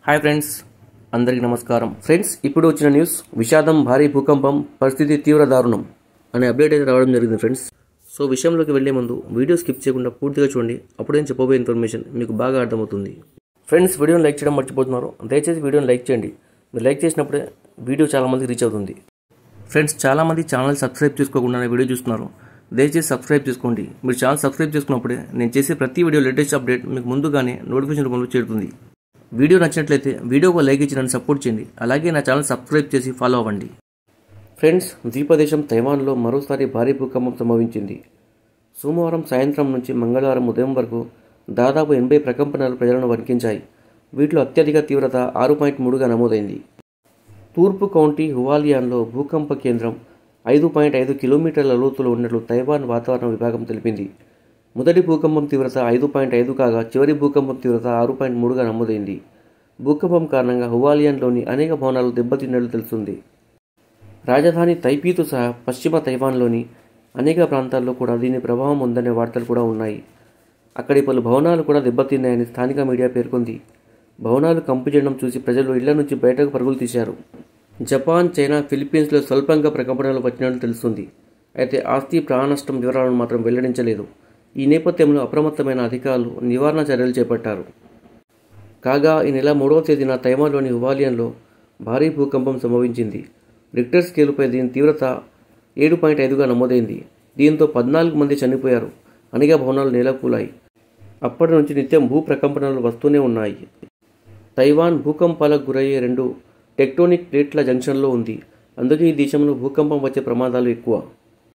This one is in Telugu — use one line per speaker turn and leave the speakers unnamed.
హాయ్ ఫ్రెండ్స్, అందరికీ నమస్కారం. ఫ్రెండ్స్, ఇప్పుడు వచ్చిన న్యూస్ విషాదం, భారీ భూకంపం, పరిస్థితి తీవ్ర దారుణం అనే అప్డేట్ అయితే రావడం జరిగింది ఫ్రెండ్స్. సో విషయంలోకి వెళ్లే ముందు వీడియో స్కిప్ చేయకుండా పూర్తిగా చూడండి. అప్పుడే నేను చెప్పబోయే ఇన్ఫర్మేషన్ మీకు బాగా అర్థమవుతుంది. ఫ్రెండ్స్, వీడియోని లైక్ చేయడం మర్చిపోతున్నారు. దయచేసి వీడియోని లైక్ చేయండి. మీరు లైక్ చేసినప్పుడే వీడియో చాలామందికి రీచ్ అవుతుంది. ఫ్రెండ్స్, చాలామంది ఛానల్ సబ్స్క్రైబ్ చేసుకోకుండానే వీడియో చూస్తున్నారు. దయచేసి సబ్స్క్రైబ్ చేసుకోండి. మీరు ఛానల్ సబ్స్క్రైబ్ చేసుకున్నప్పుడే నేను చేసే ప్రతి వీడియో లేటెస్ట్ అప్డేట్ మీకు ముందుగానే నోటిఫికేషన్ రూపంలో చేరుతుంది. వీడియో నచ్చినట్లయితే వీడియోకు లైక్ ఇచ్చి నన్ను సపోర్ట్ చేయండి. అలాగే నా ఛానల్ సబ్స్క్రైబ్ చేసి ఫాలో అవ్వండి. ఫ్రెండ్స్, ద్వీపదేశం తైవాన్లో మరోసారి భారీ భూకంపం సంభవించింది. సోమవారం సాయంత్రం నుంచి మంగళవారం ఉదయం వరకు దాదాపు 80 ప్రకంపనలు ప్రజలను వణికించాయి. వీటిలో అత్యధిక తీవ్రత 6.3గా నమోదైంది. తూర్పు కౌంటీ హువాలియాన్లో భూకంప కేంద్రం 5.5 కిలోమీటర్ల లోతులో ఉన్నట్లు తైవాన్ వాతావరణ విభాగం తెలిపింది. మొదటి భూకంపం తీవ్రత 5.5 కాగా చివరి భూకంపం తీవ్రత 6.3గా నమోదైంది. భూకంపం కారణంగా హువాలియాన్లోని అనేక భవనాలు దెబ్బతిన్నట్లు తెలుస్తుంది. రాజధాని తైపీతో సహా పశ్చిమ తైవాన్లోని అనేక ప్రాంతాల్లో కూడా దీని ప్రభావం ఉందనే వార్తలు కూడా ఉన్నాయి. అక్కడి పలు భవనాలు కూడా దెబ్బతిన్నాయని స్థానిక మీడియా పేర్కొంది. భవనాలు కంపు చేయడం చూసి ప్రజలు ఇళ్ల నుంచి బయటకు పరుగులు తీశారు. జపాన్, చైనా, ఫిలిప్పీన్స్లో స్వల్పంగా ప్రకంపనలు వచ్చినట్లు తెలుస్తుంది. అయితే ఆస్తి, ప్రాణనష్టం వివరాలను మాత్రం వెల్లడించలేదు. ఈ నేపథ్యంలో అప్రమత్తమైన అధికారులు నివారణ చర్యలు చేపట్టారు. కాగా ఈ నెల 3వ తేదీన తైవాన్లోని హువాలియాన్లో భారీ భూకంపం సంభవించింది. రిక్టర్ స్కేలుపై దీని తీవ్రత 7.5గా నమోదైంది. దీంతో 14 మంది చనిపోయారు. అనేక భవనాలు నేలకూలాయి. అప్పటి నుంచి నిత్యం భూ ప్రకంపనలు వస్తూనే ఉన్నాయి. తైవాన్ భూకంపాలకు గురయ్యే 2 టెక్టోనిక్ ప్లేట్ల జంక్షన్లో ఉంది. అందుకే ఈ దేశంలో భూకంపం వచ్చే ప్రమాదాలు ఎక్కువ.